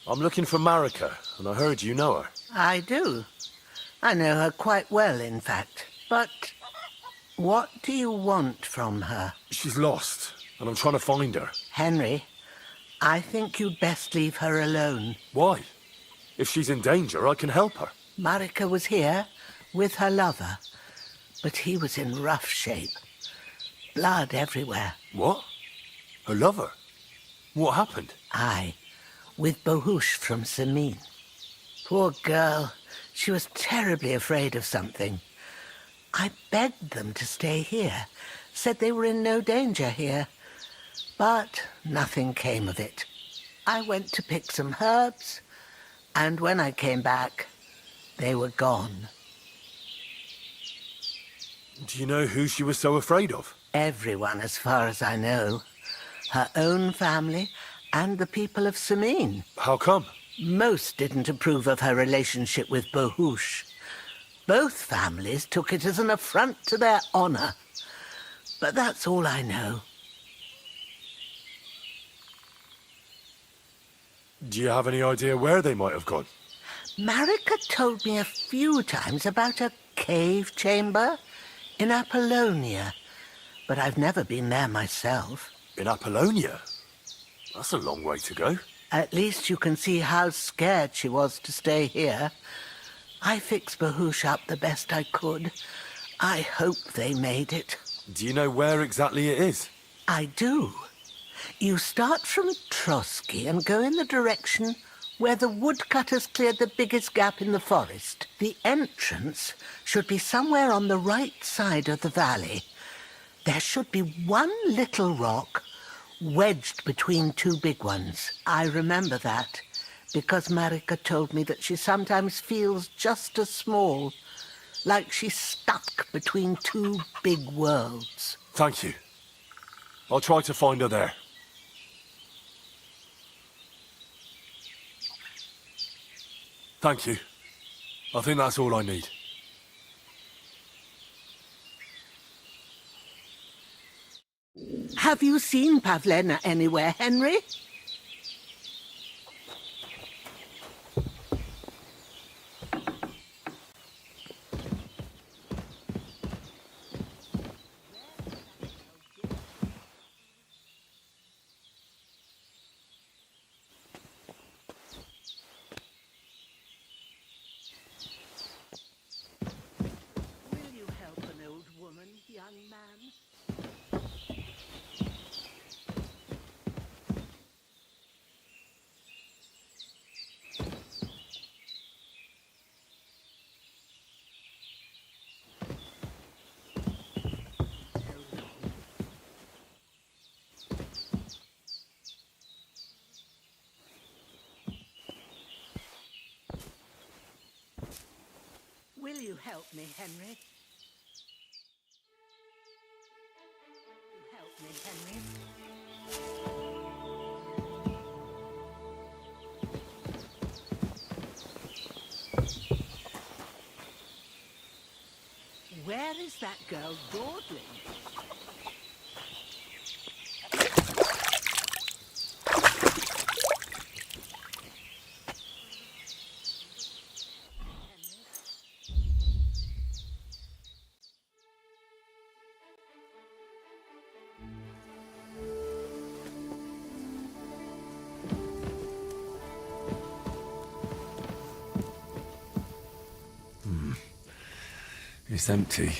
I'm looking for Marika, and I heard you know her. I do. I know her quite well, in fact. But what do you want from her? She's lost, and I'm trying to find her. Henry, I think you'd best leave her alone. Why? If she's in danger, I can help her. Marika was here with her lover, but he was in rough shape. Blood everywhere. What? Her lover? What happened? Aye, with Bahush from Samin. Poor girl. She was terribly afraid of something. I begged them to stay here, said they were in no danger here. But nothing came of it. I went to pick some herbs, and when I came back, they were gone. Do you know who she was so afraid of? Everyone, as far as I know. Her own family and the people of Samin. How come? Most didn't approve of her relationship with Bahush. Both families took it as an affront to their honor. But that's all I know. Do you have any idea where they might have gone? Marika told me a few times about a cave chamber in Apollonia, but I've never been there myself. In Apollonia? That's a long way to go. At least you can see how scared she was to stay here. I fixed Bahush up the best I could. I hope they made it. Do you know where exactly it is? I do. You start from Trotsky and go in the direction where the woodcutters cleared the biggest gap in the forest. The entrance should be somewhere on the right side of the valley. There should be one little rock wedged between two big ones. I remember that because Marika told me that she sometimes feels just as small, like she's stuck between two big worlds. Thank you. I'll try to find her there. Thank you. I think that's all I need. Have you seen Pavlena anywhere, Henry? Will you help an old woman, young man? Will you help me, Henry? Help me, Henry. Where is that girl dawdling? It's empty.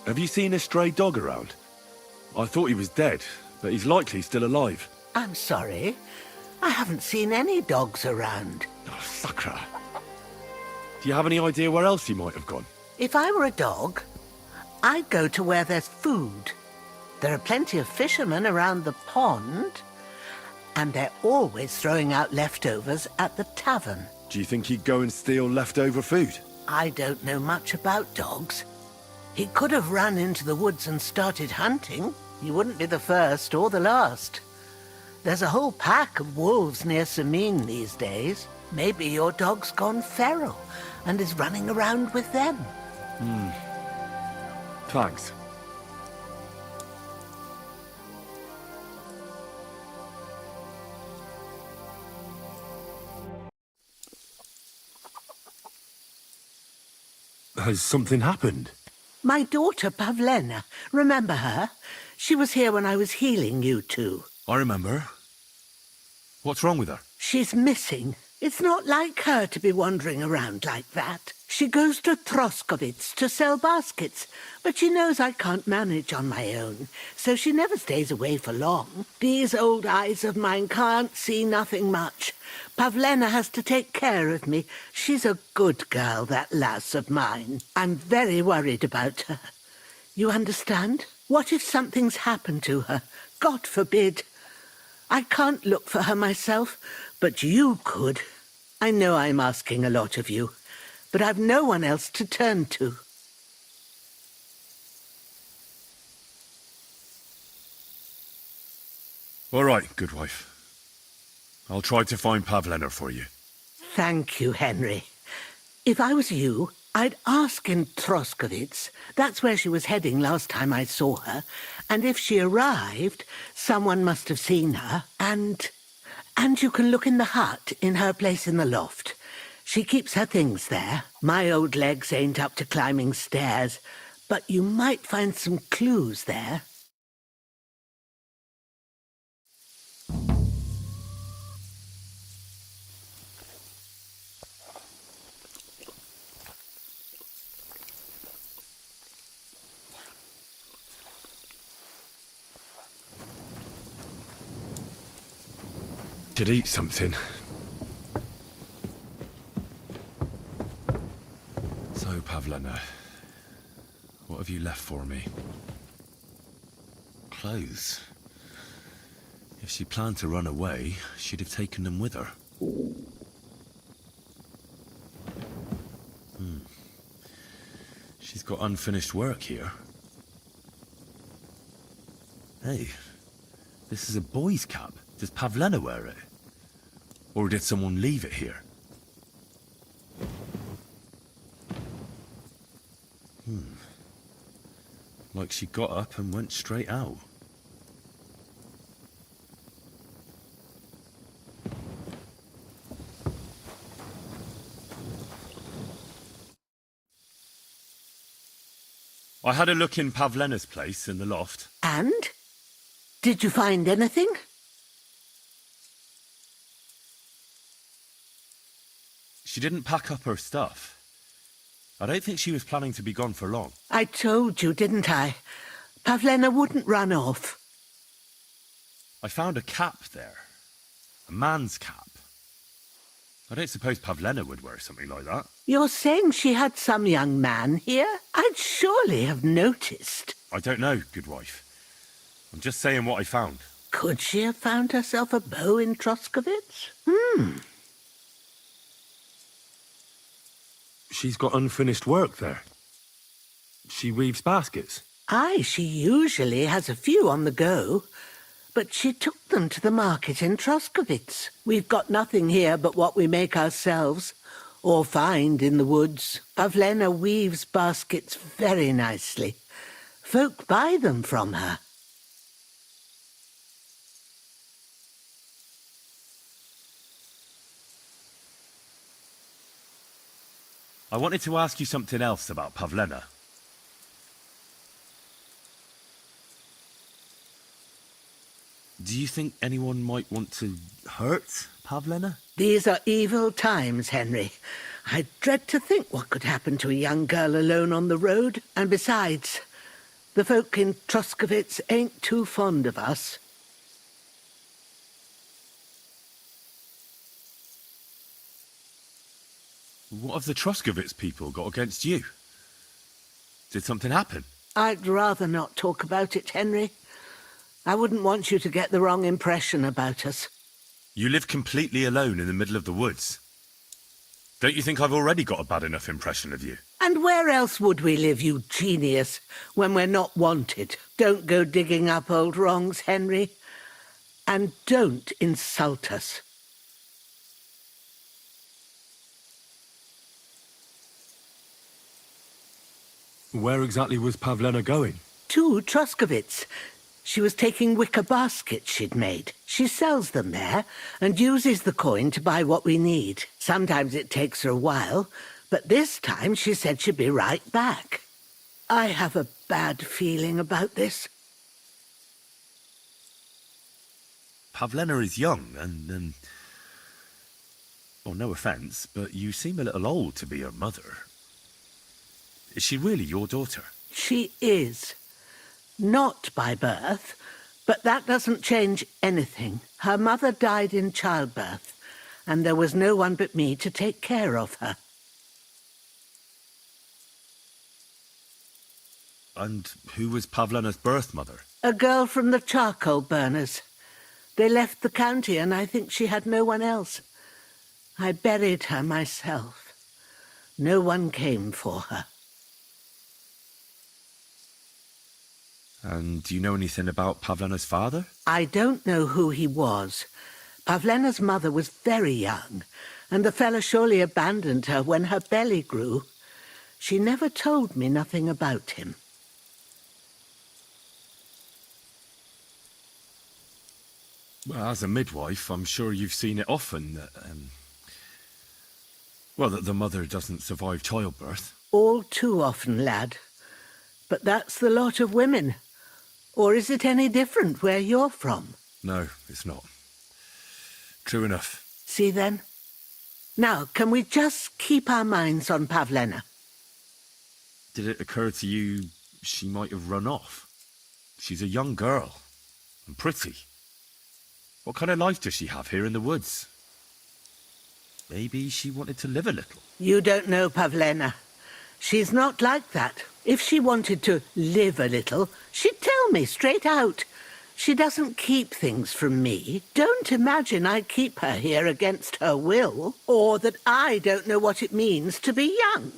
Have you seen a stray dog around? I thought he was dead, but he's likely still alive. I'm sorry. I haven't seen any dogs around. Oh, sucker. Do you have any idea where else he might have gone? If I were a dog, I'd go to where there's food. There are plenty of fishermen around the pond, and they're always throwing out leftovers at the tavern. Do you think he'd go and steal leftover food? I don't know much about dogs. He could have run into the woods and started hunting. He wouldn't be the first or the last. There's a whole pack of wolves near Sameen these days. Maybe your dog's gone feral and is running around with them. Thanks. Has something happened? My daughter, Pavlena. Remember her? She was here when I was healing you two. I remember. What's wrong with her? She's missing. It's not like her to be wandering around like that. She goes to Troskovitz to sell baskets, but she knows I can't manage on my own, so she never stays away for long. These old eyes of mine can't see nothing much. Pavlena has to take care of me. She's a good girl, that lass of mine. I'm very worried about her. You understand? What if something's happened to her? God forbid. I can't look for her myself, but you could. I know I'm asking a lot of you, but I've no one else to turn to. All right, good wife. I'll try to find Pavlena for you. Thank you, Henry. If I was you, I'd ask in Troskovitz. That's where she was heading last time I saw her. And if she arrived, someone must have seen her. And you can look in the hut in her place in the loft. She keeps her things there. My old legs ain't up to climbing stairs, but you might find some clues there. Should eat something. So, Pavlena, what have you left for me? Clothes. If she planned to run away, she'd have taken them with her. She's got unfinished work here. Hey, this is a boy's cap. Does Pavlena wear it? Or did someone leave it here? Like she got up and went straight out. I had a look in Pavlena's place in the loft. And? Did you find anything? She didn't pack up her stuff. I don't think she was planning to be gone for long. I told you, didn't I? Pavlena wouldn't run off. I found a cap there. A man's cap. I don't suppose Pavlena would wear something like that. You're saying she had some young man here? I'd surely have noticed. I don't know, good wife. I'm just saying what I found. Could she have found herself a beau in Troskovitz? She's got unfinished work there. She weaves baskets. Aye, she usually has a few on the go. But she took them to the market in Troskovitz. We've got nothing here but what we make ourselves, or find in the woods. Pavlena weaves baskets very nicely. Folk buy them from her. I wanted to ask you something else about Pavlena. Do you think anyone might want to hurt Pavlena? These are evil times, Henry. I dread to think what could happen to a young girl alone on the road. And besides, the folk in Troskovitz ain't too fond of us. What have the Troskovitz people got against you? Did something happen? I'd rather not talk about it, Henry. I wouldn't want you to get the wrong impression about us. You live completely alone in the middle of the woods. Don't you think I've already got a bad enough impression of you? And where else would we live, you genius, when we're not wanted? Don't go digging up old wrongs, Henry. And don't insult us. Where exactly was Pavlena going? To Troskovitz. She was taking wicker baskets she'd made. She sells them there and uses the coin to buy what we need. Sometimes it takes her a while, but this time she said she'd be right back. I have a bad feeling about this. Pavlena is young and, well, no offence, but you seem a little old to be her mother. Is she really your daughter? She is. Not by birth, but that doesn't change anything. Her mother died in childbirth, and there was no one but me to take care of her. And who was Pavlena's birth mother? A girl from the charcoal burners. They left the county, and I think she had no one else. I buried her myself. No one came for her. And do you know anything about Pavlena's father? I don't know who he was. Pavlena's mother was very young, and the fella surely abandoned her when her belly grew. She never told me nothing about him. Well, as a midwife, I'm sure you've seen it often that, that the mother doesn't survive childbirth. All too often, lad. But that's the lot of women. Or is it any different where you're from? No, it's not. True enough. See then? Now, can we just keep our minds on Pavlena? Did it occur to you she might have run off? She's a young girl. And pretty. What kind of life does she have here in the woods? Maybe she wanted to live a little. You don't know Pavlena. She's not like that. If she wanted to live a little, she'd tell me straight out. She doesn't keep things from me. Don't imagine I keep her here against her will, or that I don't know what it means to be young.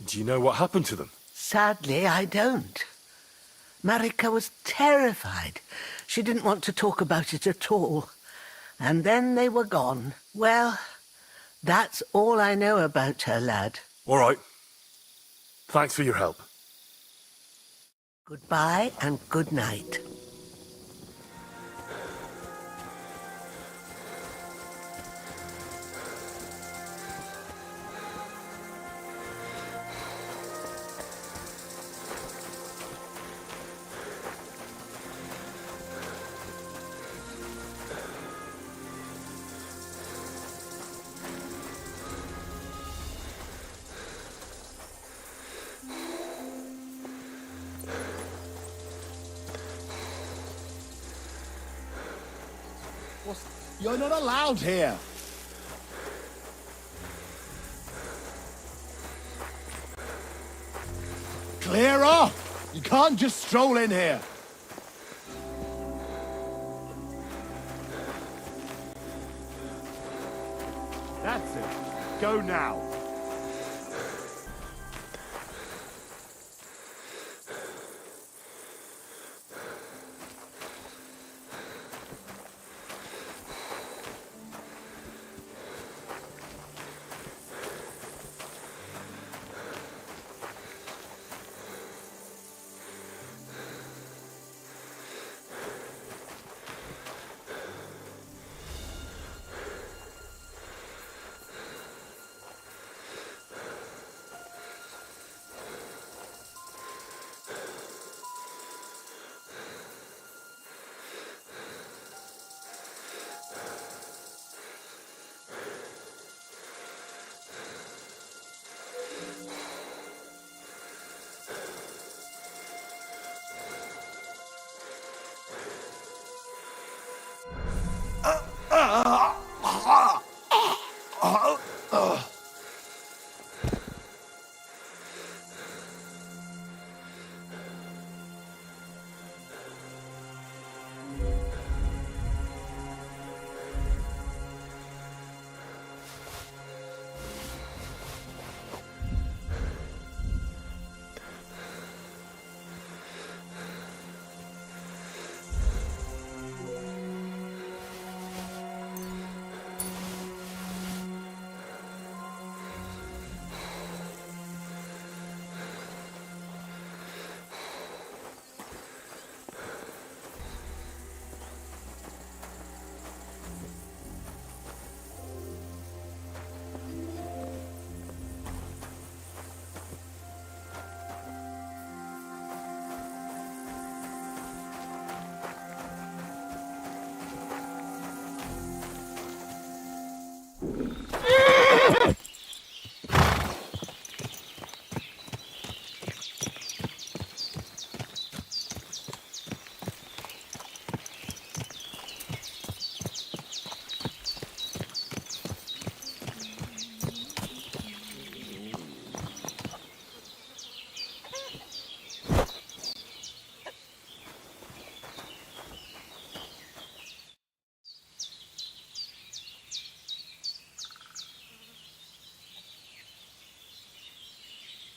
Do you know what happened to them? Sadly, I don't. Marika was terrified. She didn't want to talk about it at all. And then they were gone. Well, that's all I know about her, lad. All right. Thanks for your help. Goodbye and good night. You're not allowed here. Clear off! You can't just stroll in here. That's it. Go now.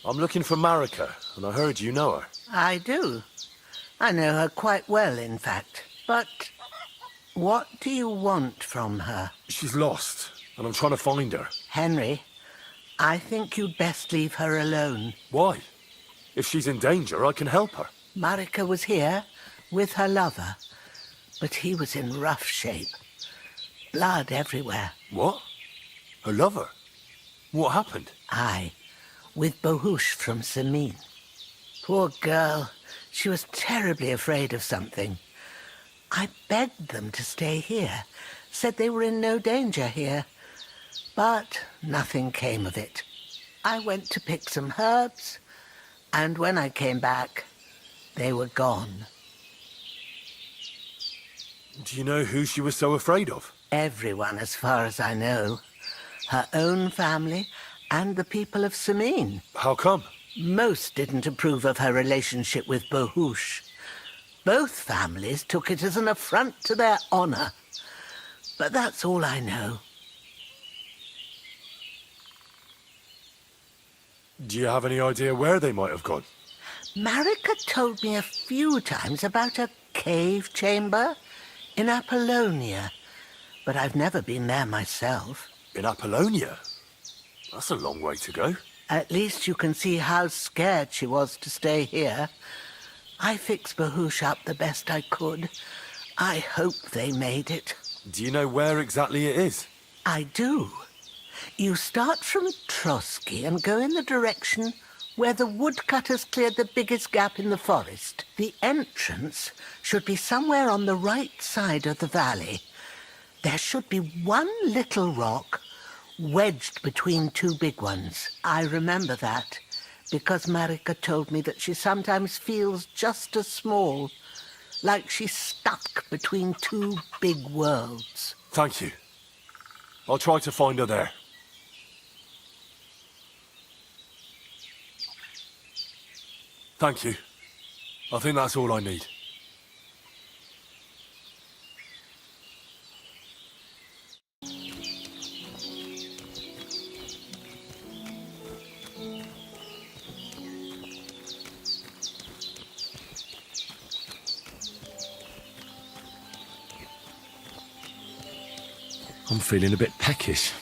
I'm looking for Marika, and I heard you know her. I do. I know her quite well, in fact. But what do you want from her? She's lost, and I'm trying to find her. Henry, I think you'd best leave her alone. Why? If she's in danger, I can help her. Marika was here with her lover, but he was in rough shape. Blood everywhere. What? Her lover? What happened? Aye, with Bohush from Samin. Poor girl. She was terribly afraid of something. I begged them to stay here, said they were in no danger here. But nothing came of it. I went to pick some herbs, and when I came back, they were gone. Do you know who she was so afraid of? Everyone, as far as I know. Her own family and the people of Samin. How come? Most didn't approve of her relationship with Bohush. Both families took it as an affront to their honor. But that's all I know. Do you have any idea where they might have gone? Marika told me a few times about a cave chamber in Apollonia, but I've never been there myself. In Apollonia? That's a long way to go. At least you can see how scared she was to stay here. I fixed Bohush up the best I could. I hope they made it. Do you know where exactly it is? I do. You start from Trotsky and go in the direction where the woodcutters cleared the biggest gap in the forest. The entrance should be somewhere on the right side of the valley. There should be one little rock wedged between two big ones. I remember that because Marika told me that she sometimes feels just as small, like she's stuck between two big worlds. Thank you. I'll try to find her there. Thank you. I think that's all I need. I'm feeling a bit peckish.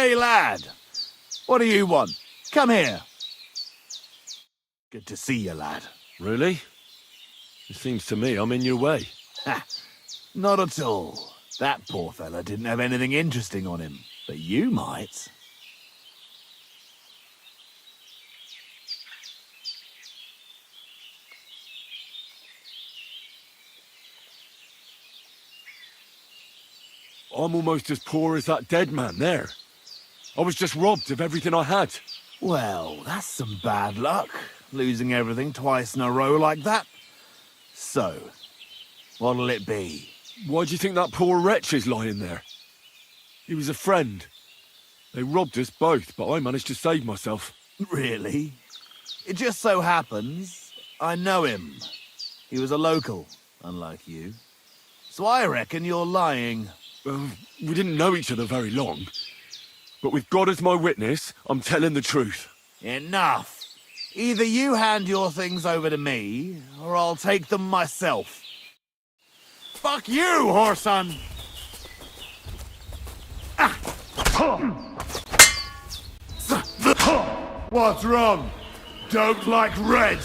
Hey, lad. What do you want? Come here. Good to see you, lad. Really? It seems to me I'm in your way. Ha! Not at all. That poor fella didn't have anything interesting on him. But you might. I'm almost as poor as that dead man there. I was just robbed of everything I had. Well, that's some bad luck. Losing everything twice in a row like that. So, what'll it be? Why do you think that poor wretch is lying there? He was a friend. They robbed us both, but I managed to save myself. Really? It just so happens I know him. He was a local, unlike you. So I reckon you're lying. Well, we didn't know each other very long. But with God as my witness, I'm telling the truth. Enough. Either you hand your things over to me, or I'll take them myself. Fuck you, whoreson! What's wrong? Don't like red?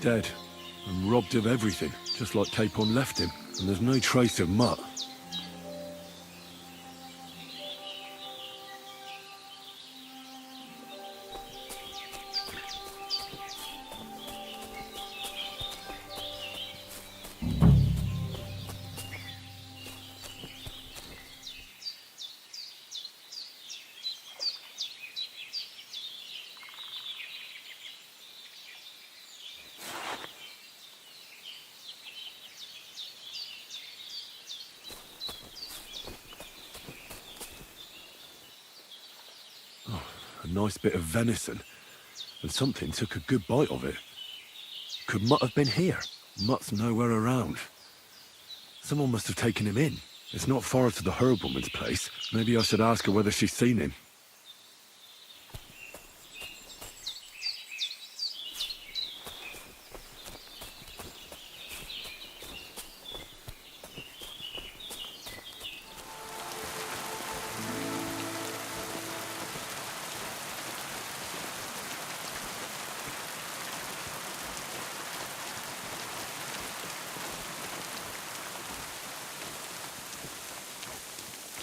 Dead. And robbed of everything, just like Capon left him. And there's no trace of Mutt. A nice bit of venison, and something took a good bite of it. Could Mutt have been here? Mutt's nowhere around. Someone must have taken him in. It's not far to the herb woman's place. Maybe I should ask her whether she's seen him.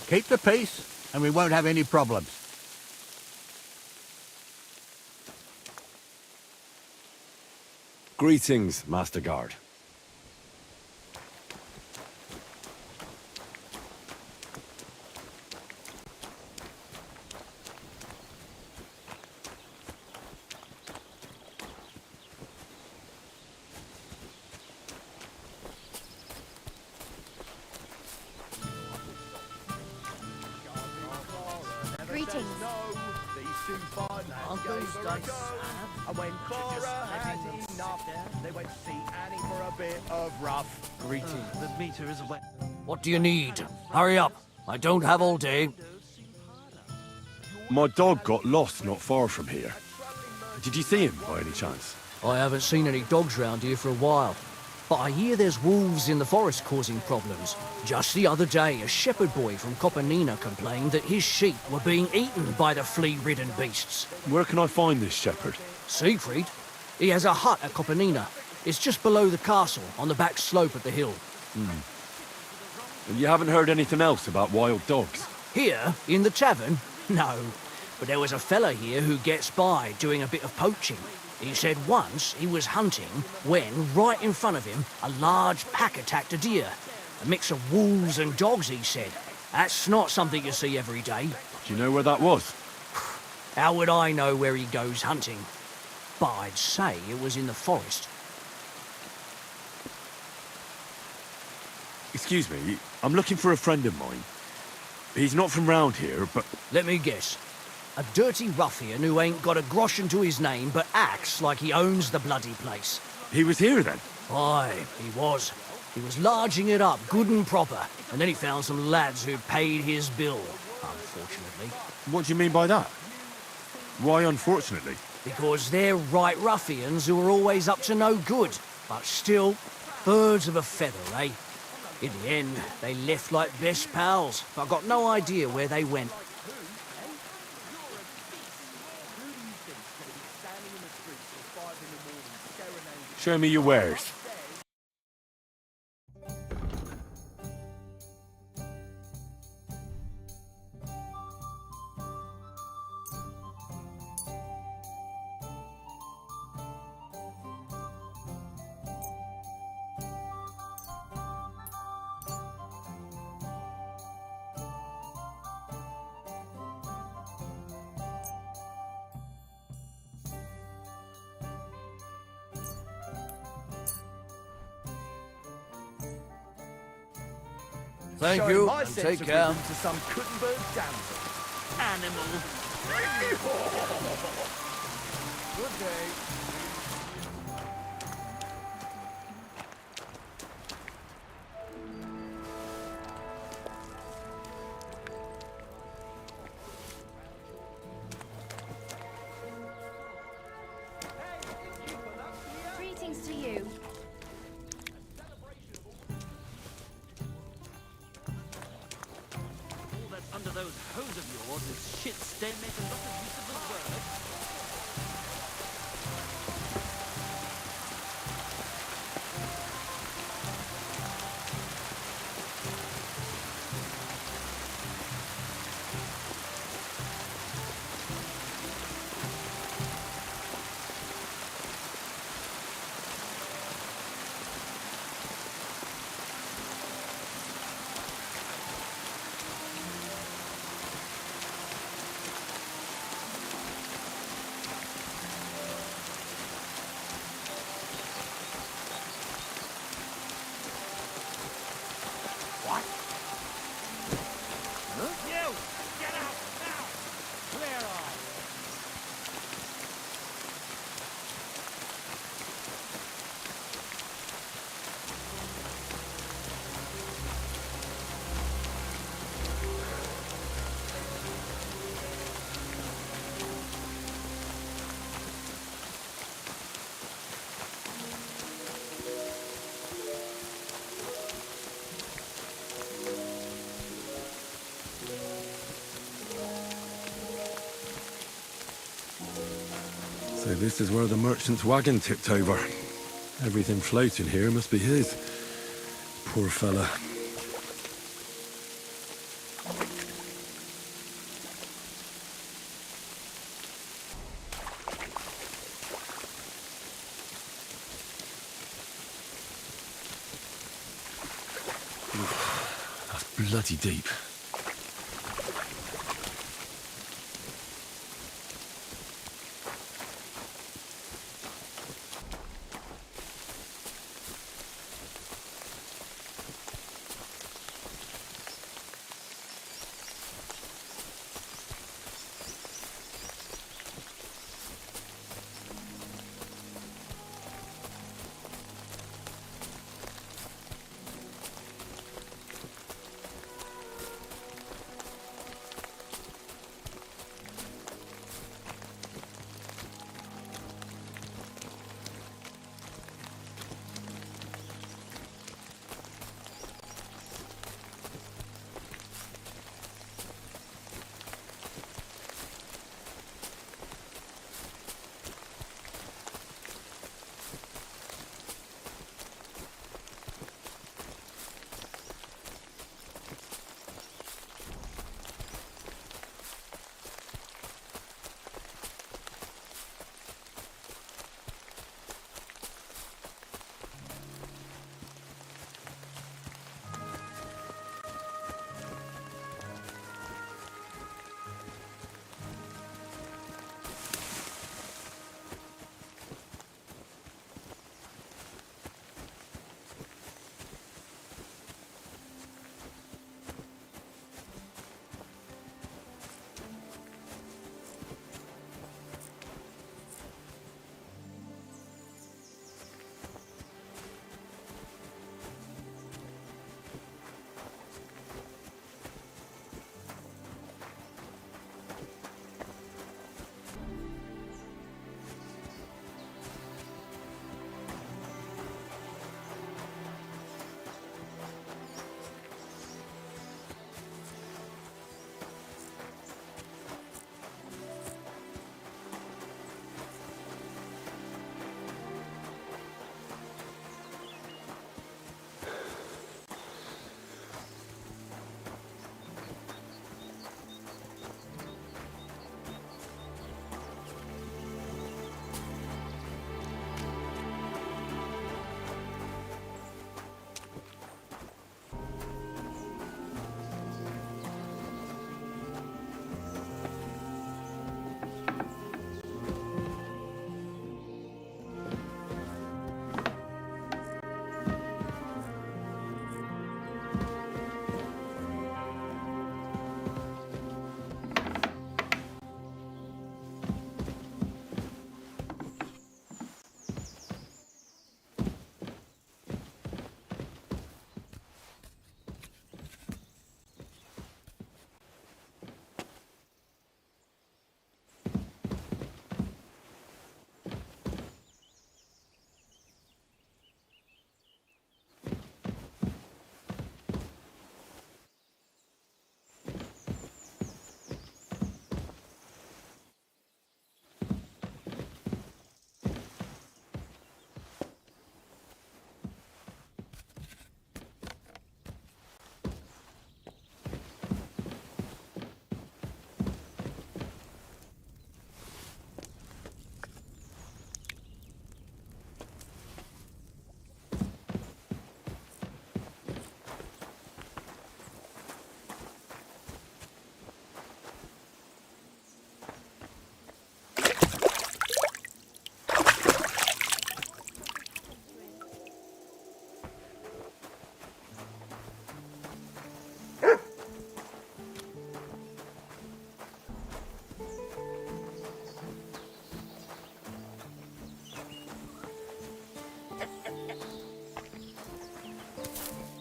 Keep the peace, and we won't have any problems. Greetings, Master Guard. Greetings. Uncle's day and when Cora had enough, they went to see Annie for a bit of rough. The meter is wet. What do you need? Hurry up. I don't have all day. My dog got lost not far from here. Did you see him by any chance? I haven't seen any dogs round here for a while. But I hear there's wolves in the forest causing problems. Just the other day, a shepherd boy from Copenina complained that his sheep were being eaten by the flea-ridden beasts. Where can I find this shepherd? Siegfried? He has a hut at Copenina. It's just below the castle, on the back slope of the hill. And you haven't heard anything else about wild dogs? Here, in the tavern? No. But there was a fella here who gets by doing a bit of poaching. He said once he was hunting when, right in front of him, a large pack attacked a deer. A mix of wolves and dogs, he said. That's not something you see every day. Do you know where that was? How would I know where he goes hunting? But I'd say it was in the forest. Excuse me, I'm looking for a friend of mine. He's not from round here, but... Let me guess. A dirty ruffian who ain't got a groschen to his name but acts like he owns the bloody place. He was here then? Aye, he was. He was larging it up good and proper, and then he found some lads who paid his bill, unfortunately. What do you mean by that? Why unfortunately? Because they're right ruffians who are always up to no good, but still, birds of a feather, eh? In the end, they left like best pals, but I've got no idea where they went. Show me your wares. Thank Showing you, my and sense take of care. rhythm to some Kuttenberg damsel. Animal. Good day. Greetings to you. All that's under those hose of yours is shit stem and not a usable word. So this is where the merchant's wagon tipped over. Everything floating here must be his. Poor fella. That's bloody deep.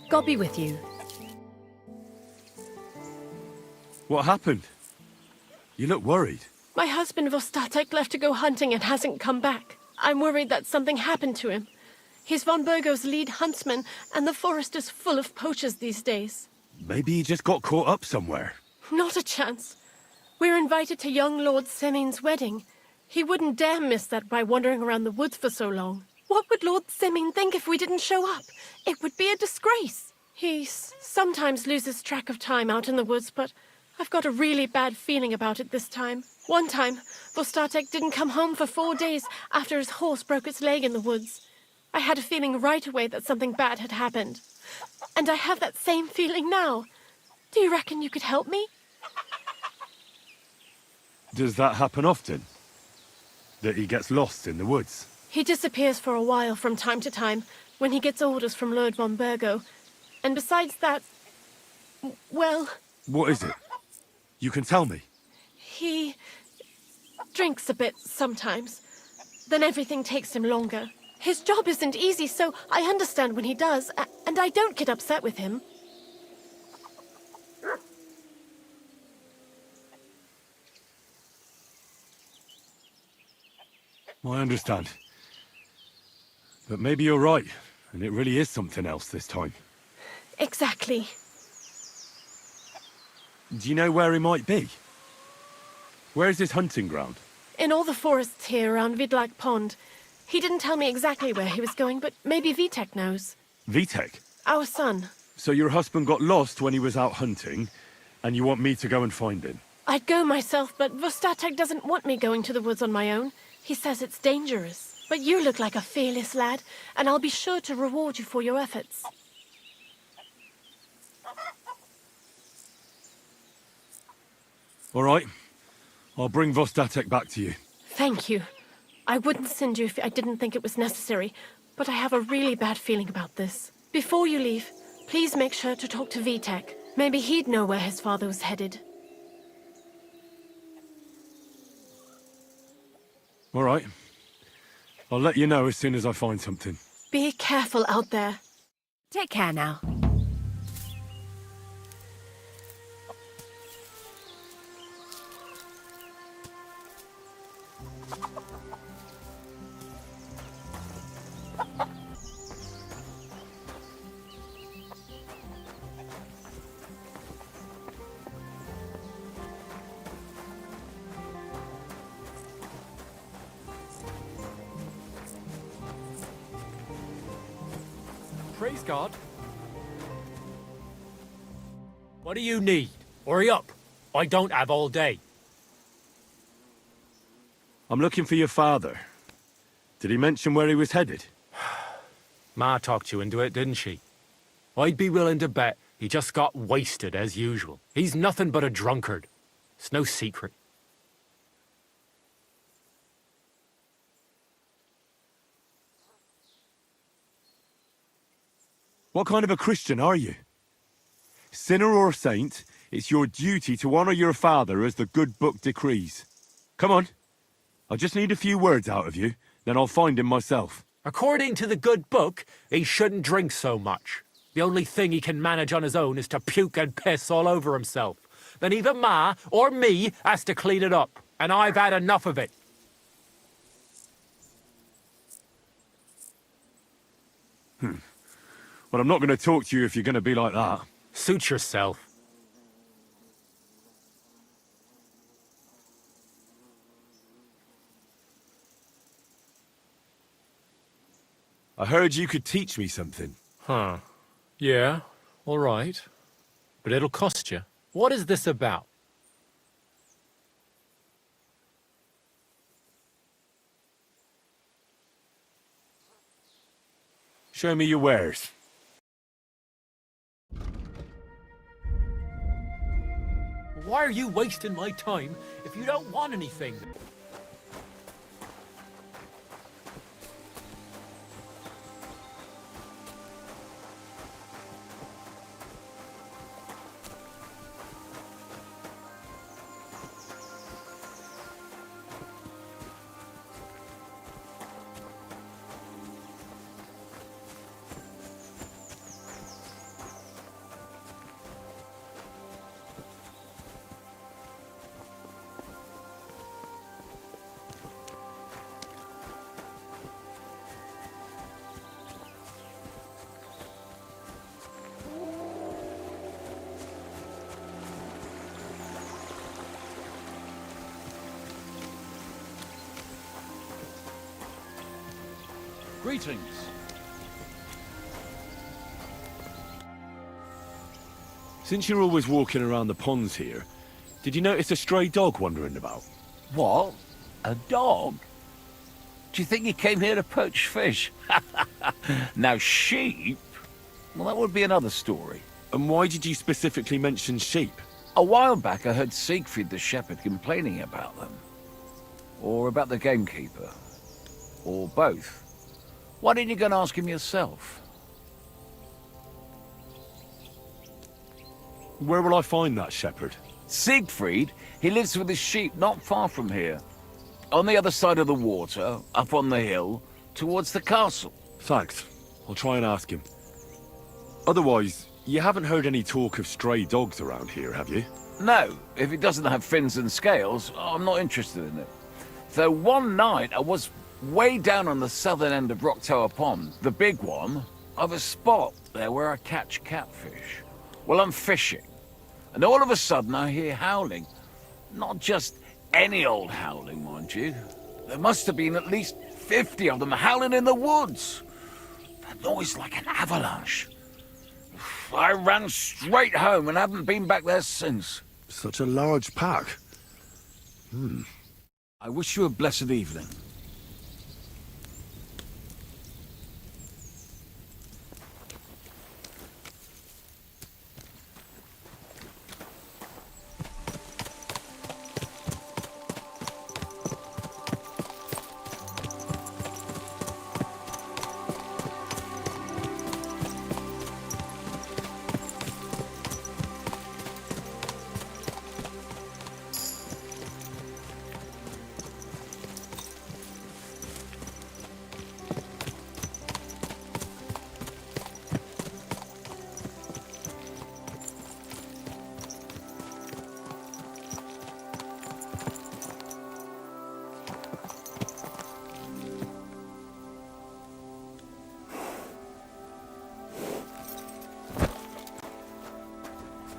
God be with you. What happened? You look worried. My husband Vostatek left to go hunting and hasn't come back. I'm worried that something happened to him. He's von Burgo's lead huntsman, and the forest is full of poachers these days. Maybe he just got caught up somewhere. Not a chance. We're invited to young Lord Semin's wedding. He wouldn't dare miss that by wandering around the woods for so long. What would Lord Simeon think if we didn't show up? It would be a disgrace. He sometimes loses track of time out in the woods, but I've got a really bad feeling about it this time. One time, Vostatek didn't come home for 4 days after his horse broke its leg in the woods. I had a feeling right away that something bad had happened. And I have that same feeling now. Do you reckon you could help me? Does that happen often? That he gets lost in the woods? He disappears for a while from time to time when he gets orders from Lord von Burgo. And besides that, well... What is it? You can tell me. He drinks a bit sometimes. Then everything takes him longer. His job isn't easy, so I understand when he does, and I don't get upset with him. I understand. But maybe you're right, and it really is something else this time. Exactly. Do you know where he might be? Where's his hunting ground? In all the forests here around Vidlak Pond. He didn't tell me exactly where he was going, but maybe Vitek knows. Vitek? Our son. So your husband got lost when he was out hunting, and you want me to go and find him? I'd go myself, but Vostatek doesn't want me going to the woods on my own. He says it's dangerous. But you look like a fearless lad, and I'll be sure to reward you for your efforts. All right. I'll bring Vostatek back to you. Thank you. I wouldn't send you if I didn't think it was necessary, but I have a really bad feeling about this. Before you leave, please make sure to talk to Vitek. Maybe he'd know where his father was headed. All right. I'll let you know as soon as I find something. Be careful out there. Take care now. Praise God. What do you need? Hurry up. I don't have all day. I'm looking for your father. Did he mention where he was headed? Ma talked you into it, didn't she? I'd be willing to bet he just got wasted as usual. He's nothing but a drunkard. It's no secret. What kind of a Christian are you? Sinner or saint, it's your duty to honor your father as the good book decrees. Come on. I just need a few words out of you, then I'll find him myself. According to the good book, he shouldn't drink so much. The only thing he can manage on his own is to puke and piss all over himself. Then either Ma or me has to clean it up, and I've had enough of it. Well, I'm not going to talk to you if you're going to be like that. Suit yourself. I heard you could teach me something. Huh. Yeah, all right. But it'll cost you. What is this about? Show me your wares. Why are you wasting my time if you don't want anything? Greetings. Since you're always walking around the ponds here, did you notice a stray dog wandering about? What? A dog? Do you think he came here to poach fish? Now, sheep? Well, that would be another story. And why did you specifically mention sheep? A while back, I heard Siegfried the shepherd complaining about them. Or about the gamekeeper. Or both. Why didn't you go and ask him yourself? Where will I find that shepherd? Siegfried? He lives with his sheep not far from here. On the other side of the water, up on the hill, towards the castle. Thanks. I'll try and ask him. Otherwise, you haven't heard any talk of stray dogs around here, have you? No, if it doesn't have fins and scales, I'm not interested in it. Though one night I was way down on the southern end of Rock Tower Pond, the big one, of a spot there where I catch catfish. Well, I'm fishing, and all of a sudden I hear howling. Not just any old howling, mind you. There must have been at least 50 of them howling in the woods. A noise like an avalanche. I ran straight home and haven't been back there since. Such a large pack. I wish you a blessed evening.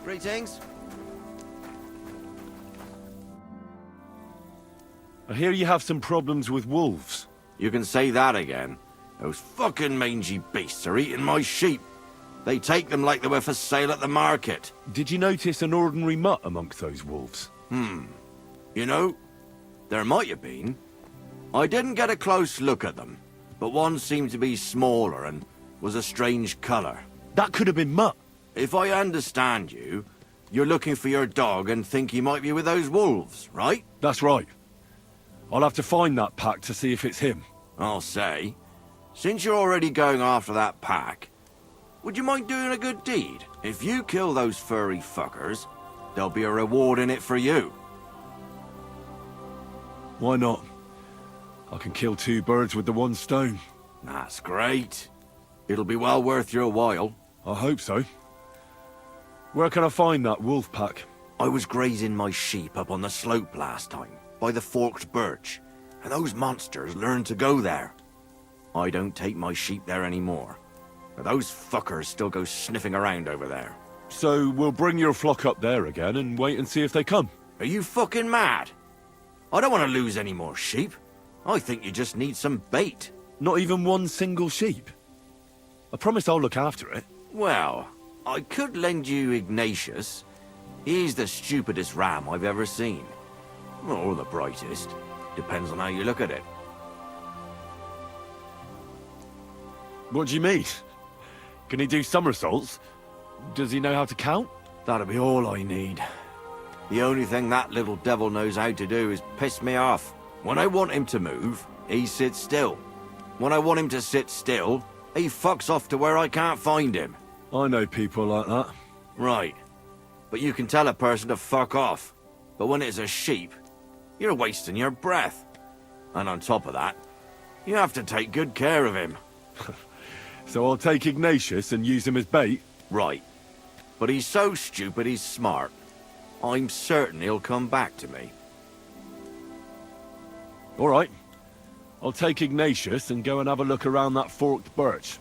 Greetings. I hear you have some problems with wolves. You can say that again. Those fucking mangy beasts are eating my sheep. They take them like they were for sale at the market. Did you notice an ordinary mutt amongst those wolves? You know, there might have been. I didn't get a close look at them, but one seemed to be smaller and was a strange colour. That could have been Mutt. If I understand you, you're looking for your dog and think he might be with those wolves, right? That's right. I'll have to find that pack to see if it's him. I'll say, since you're already going after that pack, would you mind doing a good deed? If you kill those furry fuckers, there'll be a reward in it for you. Why not? I can kill two birds with the one stone. That's great. It'll be well worth your while. I hope so. Where can I find that wolf pack? I was grazing my sheep up on the slope last time, by the forked birch, and those monsters learned to go there. I don't take my sheep there anymore, but those fuckers still go sniffing around over there. So we'll bring your flock up there again and wait and see if they come. Are you fucking mad? I don't want to lose any more sheep. I think you just need some bait. Not even one single sheep? I promise I'll look after it. Well, I could lend you Ignatius. He's the stupidest ram I've ever seen. Or the brightest. Depends on how you look at it. What do you mean? Can he do somersaults? Does he know how to count? That'll be all I need. The only thing that little devil knows how to do is piss me off. When I want him to move, he sits still. When I want him to sit still, he fucks off to where I can't find him. I know people like that. Right. But you can tell a person to fuck off. But when it's a sheep, you're wasting your breath. And on top of that, you have to take good care of him. So I'll take Ignatius and use him as bait? Right. But he's so stupid he's smart. I'm certain he'll come back to me. All right. I'll take Ignatius and go and have a look around that forked birch.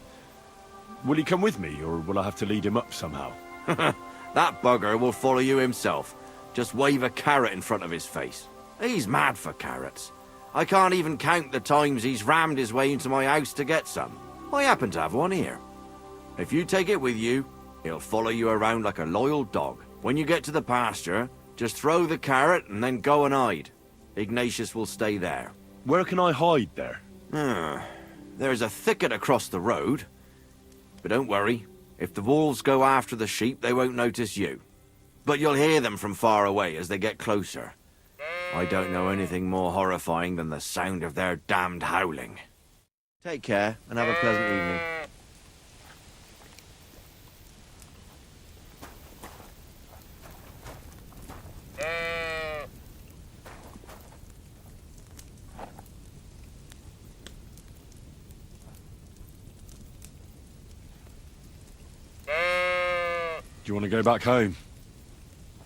Will he come with me, or will I have to lead him up somehow? That bugger will follow you himself. Just wave a carrot in front of his face. He's mad for carrots. I can't even count the times he's rammed his way into my house to get some. I happen to have one here. If you take it with you, he'll follow you around like a loyal dog. When you get to the pasture, just throw the carrot and then go and hide. Ignatius will stay there. Where can I hide there? There's a thicket across the road. But don't worry, if the wolves go after the sheep, they won't notice you. But you'll hear them from far away as they get closer. I don't know anything more horrifying than the sound of their damned howling. Take care, and have a pleasant evening. Do you want to go back home?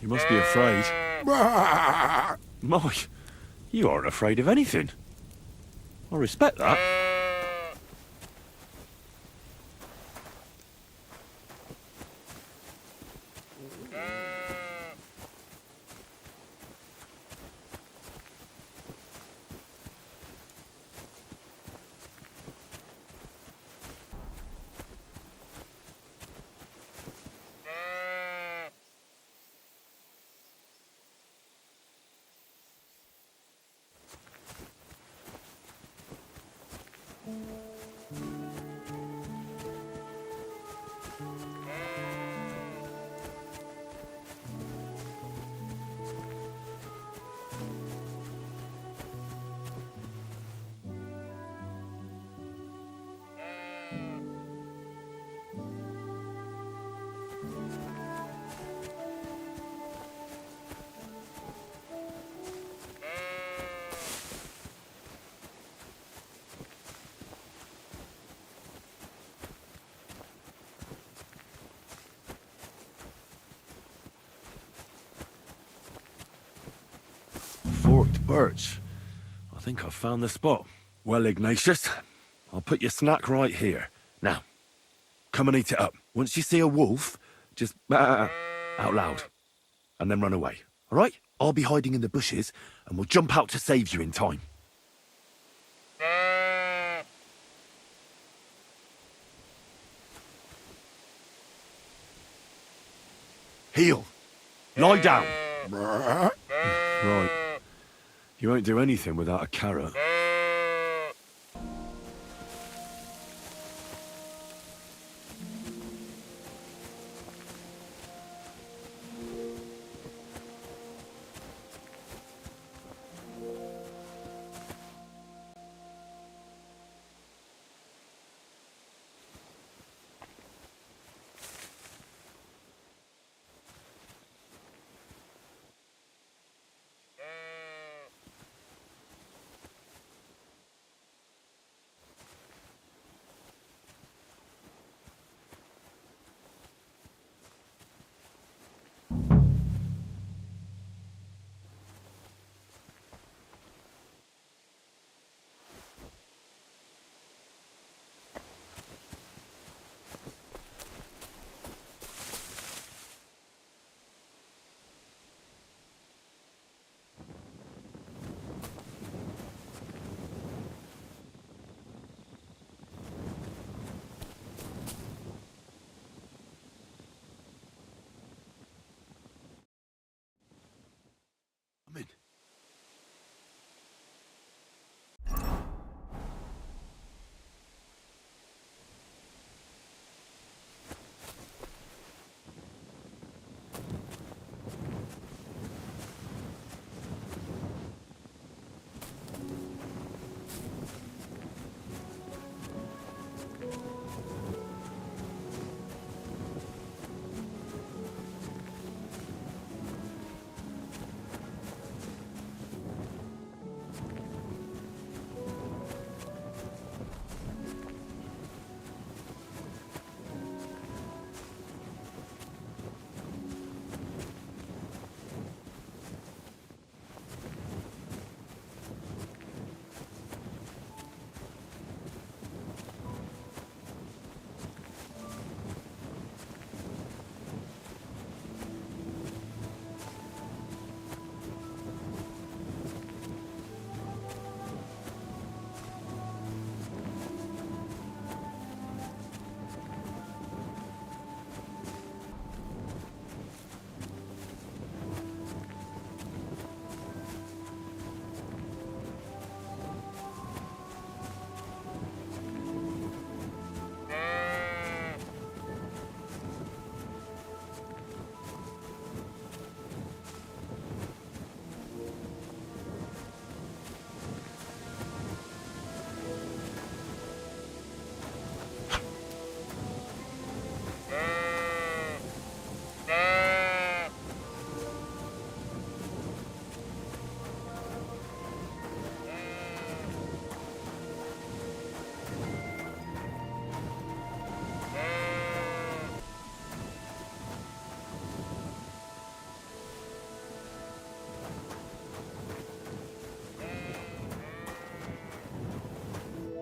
You must be afraid. Mike, you aren't afraid of anything. I respect that. Forked birch. I think I've found the spot. Well, Ignatius, I'll put your snack right here. Now, come and eat it up. Once you see a wolf, just out loud, and then run away. All right? I'll be hiding in the bushes, and we'll jump out to save you in time. Heel. Lie down. Right. You won't do anything without a carrot.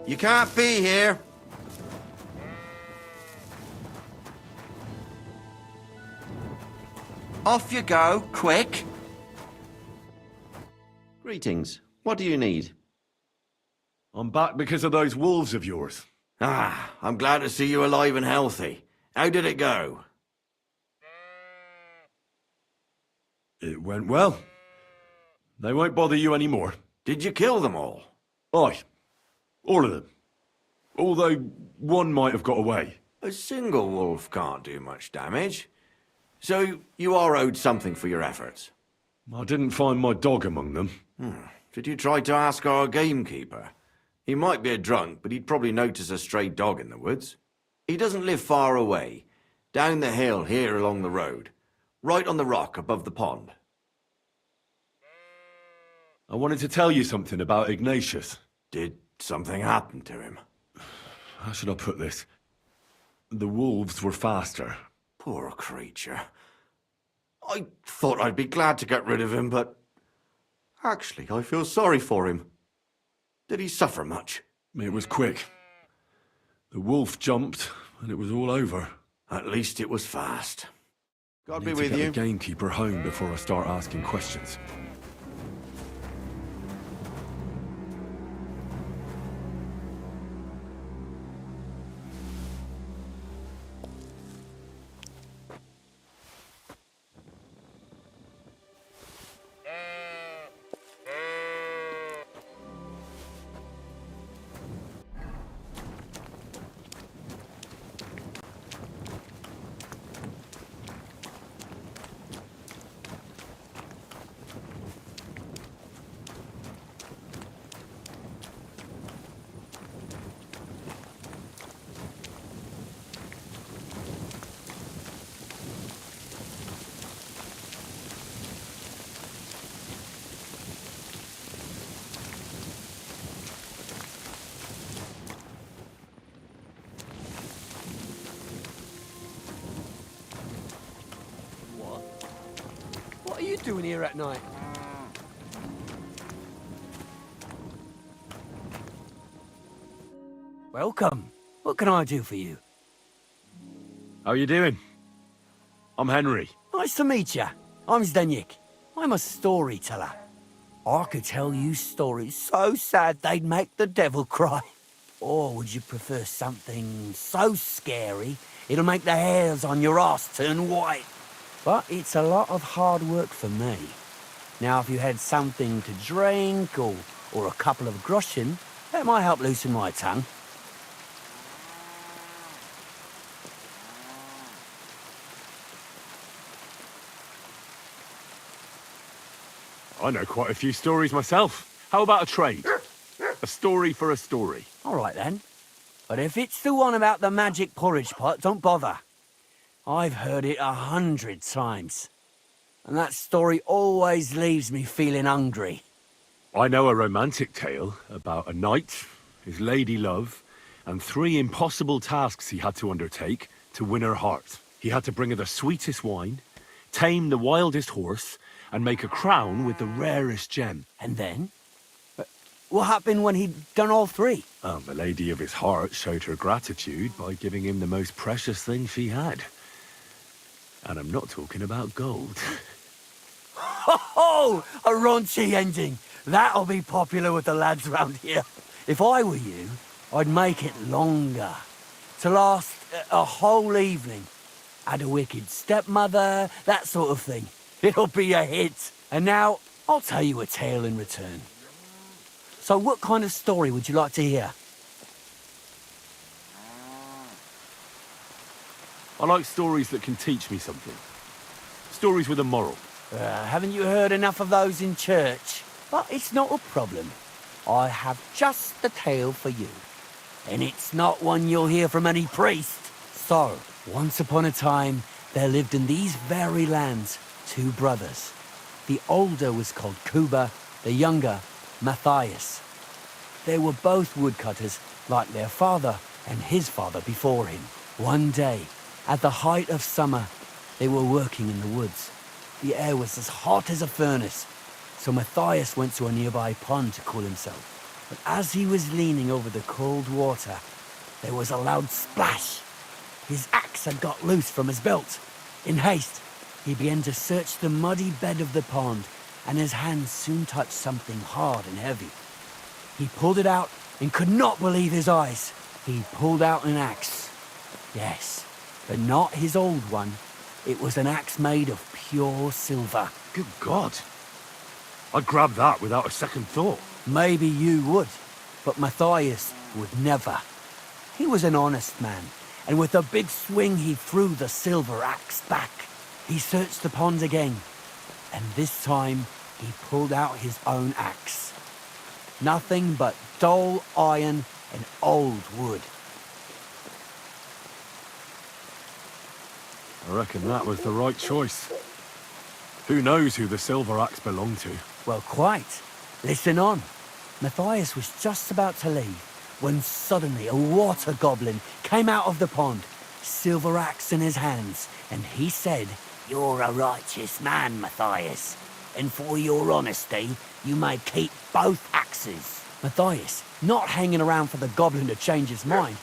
You can't be here. Off you go, quick. Greetings. What do you need? I'm back because of those wolves of yours. Ah, I'm glad to see you alive and healthy. How did it go? It went well. They won't bother you anymore. Did you kill them all? Aye. All of them. Although one might have got away. A single wolf can't do much damage. So you are owed something for your efforts. I didn't find my dog among them. Did you try to ask our gamekeeper? He might be a drunk, but he'd probably notice a stray dog in the woods. He doesn't live far away. Down the hill here along the road. Right on the rock above the pond. I wanted to tell you something about Ignatius. Did something happen to him? How should I put this? The wolves were faster. Poor creature. I thought I'd be glad to get rid of him, but... Actually, I feel sorry for him. Did he suffer much? It was quick. The wolf jumped, and it was all over. At least it was fast. God be Need to with get you. the gamekeeper home before I start asking questions. What are you doing here at night? Welcome. What can I do for you? How you doing? I'm Henry. Nice to meet you. I'm Zdeněk. I'm a storyteller. I could tell you stories so sad they'd make the devil cry. Or would you prefer something so scary it'll make the hairs on your ass turn white? But it's a lot of hard work for me. Now, if you had something to drink or a couple of groschen, that might help loosen my tongue. I know quite a few stories myself. How about a trade? A story for a story. All right, then. But if it's the one about the magic porridge pot, don't bother. I've heard it 100 times. And that story always leaves me feeling hungry. I know a romantic tale about a knight, his lady love, and 3 impossible tasks he had to undertake to win her heart. He had to bring her the sweetest wine, tame the wildest horse, and make a crown with the rarest gem. And then? What happened when he'd done all 3? The lady of his heart showed her gratitude by giving him the most precious thing she had. And I'm not talking about gold. Ho! A raunchy ending. That'll be popular with the lads round here. If I were you, I'd make it longer. To last a whole evening. Add a wicked stepmother, that sort of thing. It'll be a hit. And now, I'll tell you a tale in return. So what kind of story would you like to hear? I like stories that can teach me something. Stories with a moral. Haven't you heard enough of those in church? But it's not a problem. I have just the tale for you. And it's not one you'll hear from any priest. So, once upon a time, there lived in these very lands 2 brothers. The older was called Kuba, the younger, Matthias. They were both woodcutters, like their father and his father before him. One day, at the height of summer, they were working in the woods. The air was as hot as a furnace, so Matthias went to a nearby pond to cool himself. But as he was leaning over the cold water, there was a loud splash. His axe had got loose from his belt. In haste, he began to search the muddy bed of the pond, and his hands soon touched something hard and heavy. He pulled it out and could not believe his eyes. He pulled out an axe. Yes, but not his old one. It was an axe made of pure silver. Good God. I'd grab that without a second thought. Maybe you would, but Matthias would never. He was an honest man, and with a big swing he threw the silver axe back. He searched the pond again, and this time he pulled out his own axe. Nothing but dull iron and old wood. I reckon that was the right choice. Who knows who the silver axe belonged to? Well, quite. Listen on. Matthias was just about to leave when suddenly a water goblin came out of the pond, silver axe in his hands, and he said, "You're a righteous man, Matthias, and for your honesty, you may keep both axes." Matthias, not hanging around for the goblin to change his mind,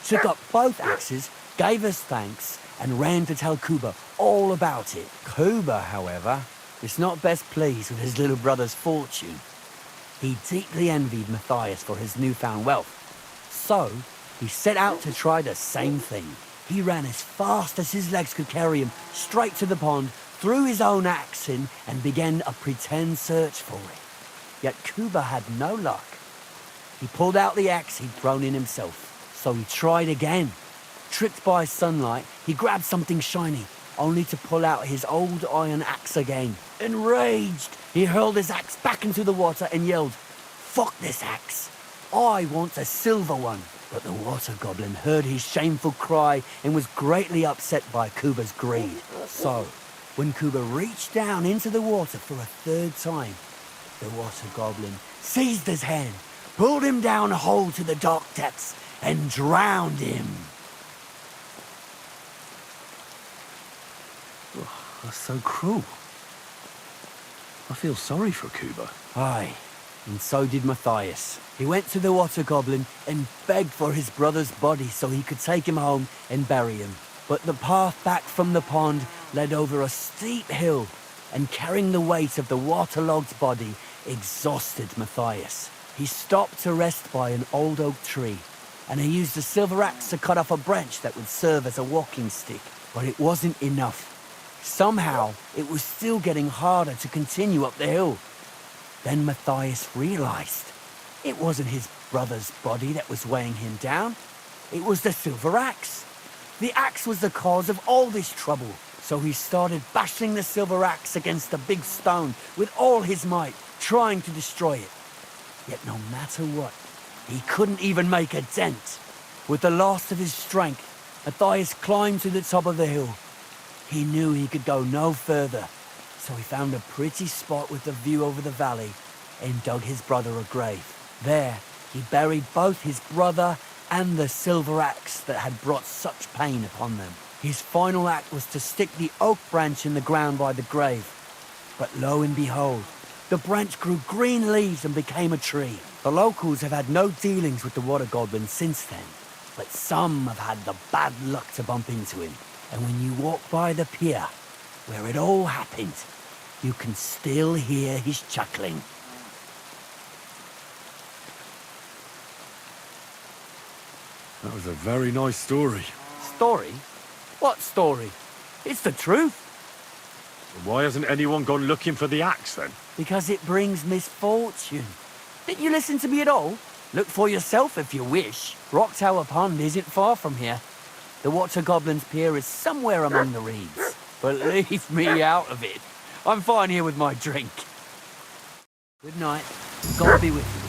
took up both axes, gave us thanks, and ran to tell Kuba all about it. Kuba, however, was not best pleased with his little brother's fortune. He deeply envied Matthias for his newfound wealth. So, he set out to try the same thing. He ran as fast as his legs could carry him straight to the pond, threw his own axe in, and began a pretend search for it. Yet Kuba had no luck. He pulled out the axe he'd thrown in himself, so he tried again. Tricked by sunlight, he grabbed something shiny, only to pull out his old iron axe again. Enraged, he hurled his axe back into the water and yelled, "Fuck this axe! I want a silver one!" But the water goblin heard his shameful cry and was greatly upset by Kuba's greed. So, when Kuba reached down into the water for a third time, the water goblin seized his hand, pulled him down a hole to the dark depths, and drowned him. That's so cruel. I feel sorry for Kuba. Aye, and so did Matthias. He went to the water goblin and begged for his brother's body so he could take him home and bury him. But the path back from the pond led over a steep hill, and carrying the weight of the waterlogged body exhausted Matthias. He stopped to rest by an old oak tree, and he used a silver axe to cut off a branch that would serve as a walking stick. But it wasn't enough. Somehow, it was still getting harder to continue up the hill. Then Matthias realized it wasn't his brother's body that was weighing him down. It was the silver axe. The axe was the cause of all this trouble. So he started bashing the silver axe against the big stone with all his might, trying to destroy it. Yet no matter what, he couldn't even make a dent. With the last of his strength, Matthias climbed to the top of the hill. He knew he could go no further, so he found a pretty spot with a view over the valley and dug his brother a grave. There, he buried both his brother and the silver axe that had brought such pain upon them. His final act was to stick the oak branch in the ground by the grave. But lo and behold, the branch grew green leaves and became a tree. The locals have had no dealings with the water goblin since then, but some have had the bad luck to bump into him. And when you walk by the pier, where it all happened, you can still hear his chuckling. That was a very nice story. Story? What story? It's the truth. Why hasn't anyone gone looking for the axe then? Because it brings misfortune. Didn't you listen to me at all? Look for yourself if you wish. Rock Tower Pond isn't far from here. The Water Goblin's pier is somewhere among the reeds. But leave me out of it. I'm fine here with my drink. Good night. God be with you.